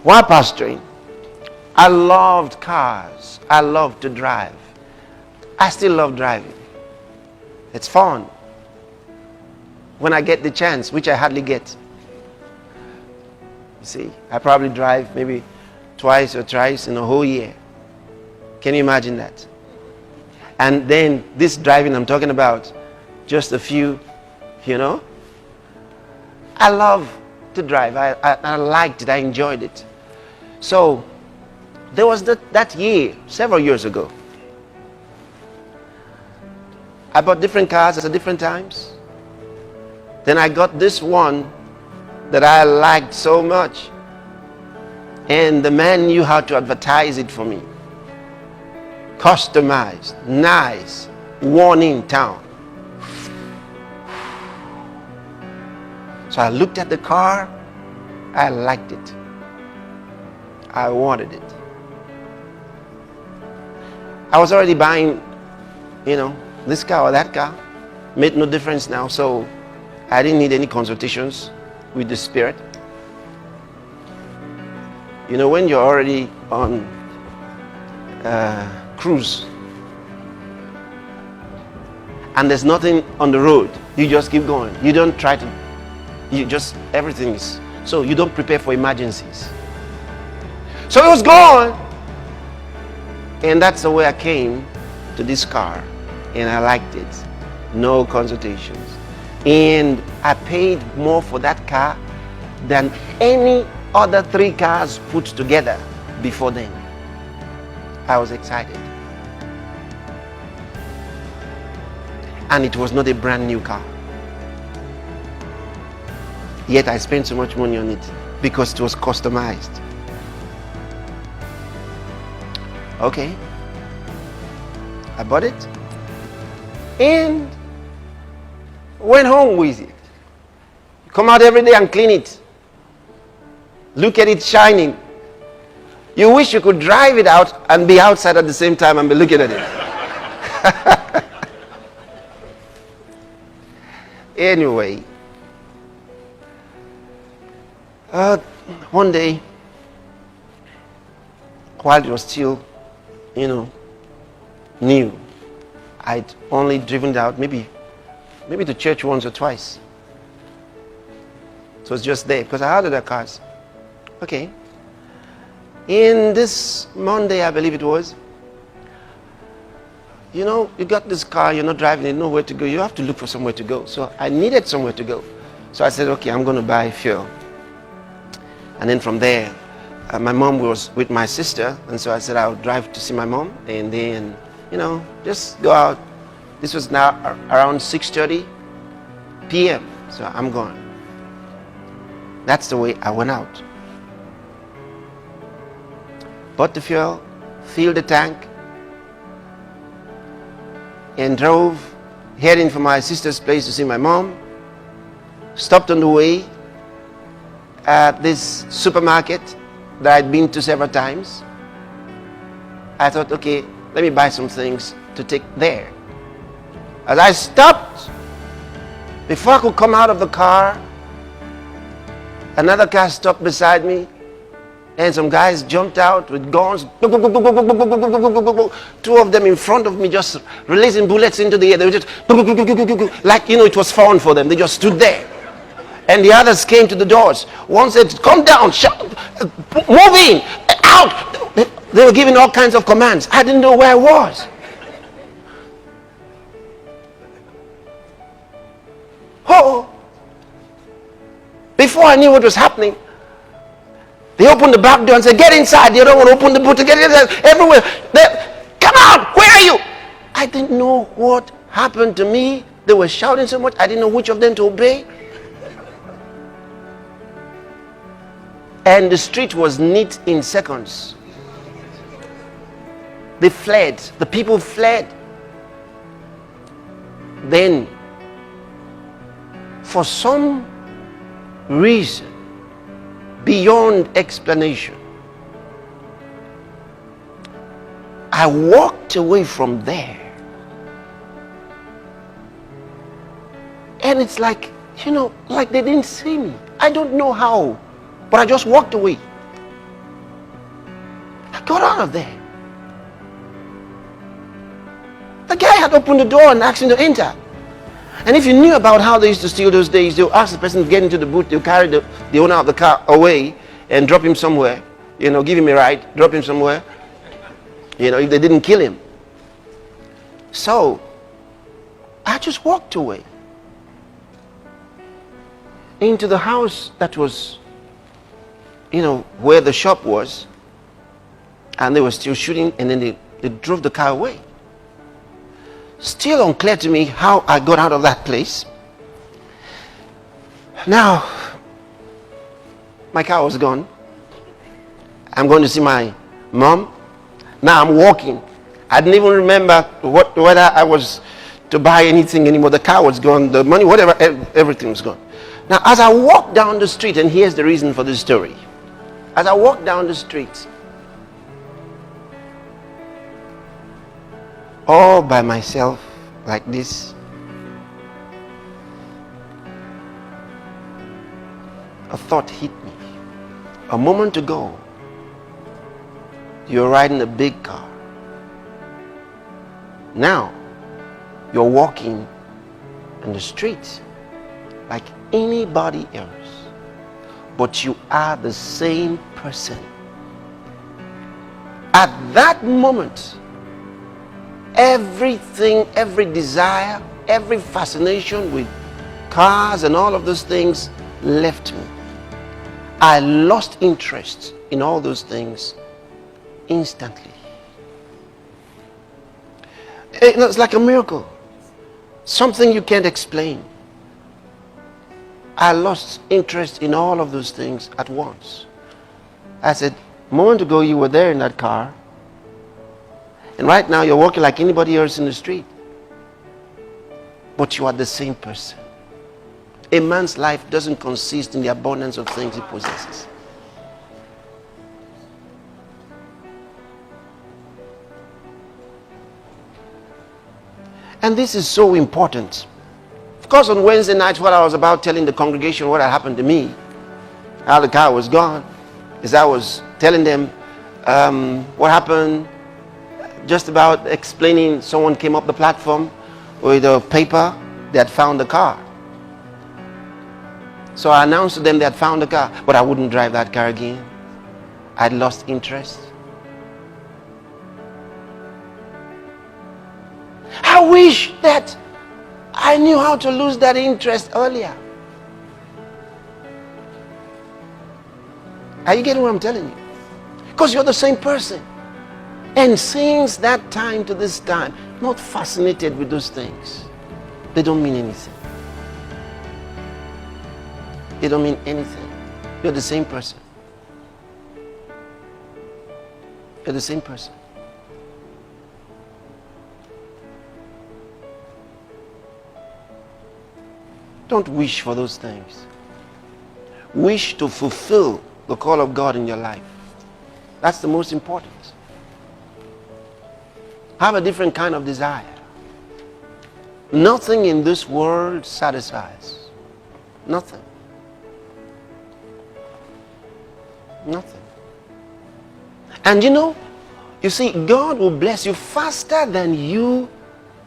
while pastoring, I loved cars. I loved to drive. I still love driving. It's fun. When I get the chance, which I hardly get. You see, I probably drive maybe twice or thrice in a whole year. Can you imagine that? And then this driving I'm talking about, just a few, I love to drive. I liked it. I enjoyed it. So there was that year, several years ago. I bought different cars at different times. Then I got this one that I liked so much. And the man knew how to advertise it for me. Customized, nice, one in town. So I looked at the car. I liked it. I wanted it. I was already buying, this car or that car. Made no difference now. So I didn't need any consultations with the Spirit. When you're already on cruise and there's nothing on the road, you just keep going. You don't try to, everything is, so you don't prepare for emergencies. So it was gone. And that's the way I came to this car. And I liked it. No consultations. And I paid more for that car than any other 3 cars put together before then. I was excited. And it was not a brand new car. Yet I spent so much money on it because it was customized. Okay. I bought it and went home with it. Come out every day and clean it. Look at it shining. You wish you could drive it out and be outside at the same time and be looking at it. Anyway, one day, while it was still, new, I'd only driven it out maybe to church once or twice. So it's just there because I had other cars. Okay. In this Monday, I believe it was, you got this car, you're not driving it, nowhere to go. You have to look for somewhere to go. So I needed somewhere to go. So I said, okay, I'm going to buy fuel. And then from there, my mom was with my sister. And so I said, I'll drive to see my mom. And then, just go out. This was now around 6:30 p.m. So I'm gone. That's the way I went out. Bought the fuel, filled the tank, and drove, heading for my sister's place to see my mom. Stopped on the way at this supermarket that I'd been to several times. I thought, okay, let me buy some things to take there. As I stopped, before I could come out of the car, another car stopped beside me. And some guys jumped out with guns. 2 of them in front of me just releasing bullets into the air. They were just like, it was fun for them. They just stood there. And the others came to the doors. One said, come down, move in, out. They were giving all kinds of commands. I didn't know where I was. Oh. Before I knew what was happening, they opened the back door and said, get inside. The other one opened the boot to get inside. Everywhere. Come out. Where are you? I didn't know what happened to me. They were shouting so much. I didn't know which of them to obey. And the street was neat in seconds. They fled. The people fled. Then, for some reason, beyond explanation, I walked away from there. And it's like, like they didn't see me. I don't know how, but I just walked away. out there. The guy had opened the door and asked him to enter. And if you knew about how they used to steal those days, they'll ask the person to get into the boot, they'll carry the owner of the car away and drop him somewhere. Give him a ride, drop him somewhere. If they didn't kill him. So, I just walked away into the house that was, where the shop was. And they were still shooting, and then they drove the car away. Still unclear to me how I got out of that place. Now, my car was gone. I'm going to see my mom. Now I'm walking. I didn't even remember whether I was to buy anything anymore. The car was gone, the money, whatever, everything was gone. Now, as I walk down the street, and here's the reason for this story. As I walk down the street, all by myself, like this, a thought hit me. A moment ago, you're riding a big car. Now, you're walking in the street like anybody else, but you are the same person. At that moment, everything, every desire, every fascination with cars and all of those things left me. I lost interest in all those things instantly. It's like a miracle. Something you can't explain. I lost interest in all of those things at once. I said, a moment ago you were there in that car, and right now you're walking like anybody else in the street. But you are the same person. A man's life doesn't consist in the abundance of things he possesses. And this is so important. Of course, on Wednesday nights, what I was about telling the congregation what had happened to me, how the car was gone, is I was telling them what happened, just about explaining. Someone came up the platform with a paper. They had found the car. So I announced to them they had found the car, but I wouldn't drive that car again. I'd lost interest. I wish that I knew how to lose that interest earlier. Are you getting what I'm telling you? Because you're the same person. And since that time to this time, not fascinated with those things. They don't mean anything. They don't mean anything. You're the same person. You're the same person. Don't wish for those things. Wish to fulfill the call of God in your life. That's the most important. Have a different kind of desire. Nothing in this world satisfies. Nothing. Nothing. And you see, God will bless you faster than you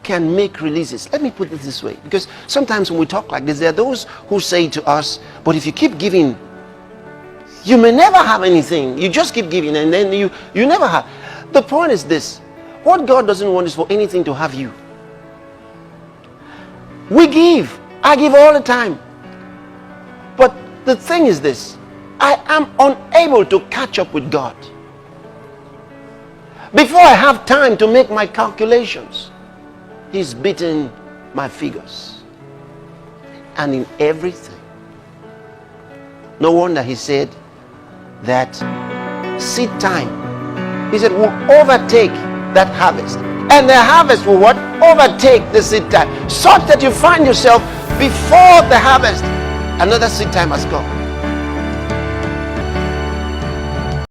can make releases. Let me put it this way, because sometimes when we talk like this, there are those who say to us, but if you keep giving, you may never have anything. You just keep giving and then you never have. The point is this: what God doesn't want is for anything to have you. We give. I give all the time. But the thing is this: I am unable to catch up with God. Before I have time to make my calculations, He's beaten my figures. And in everything. No wonder He said that seed time, He said, will overtake that harvest. And the harvest will what? Overtake the seed time. Such that you find yourself before the harvest, another seed time has come.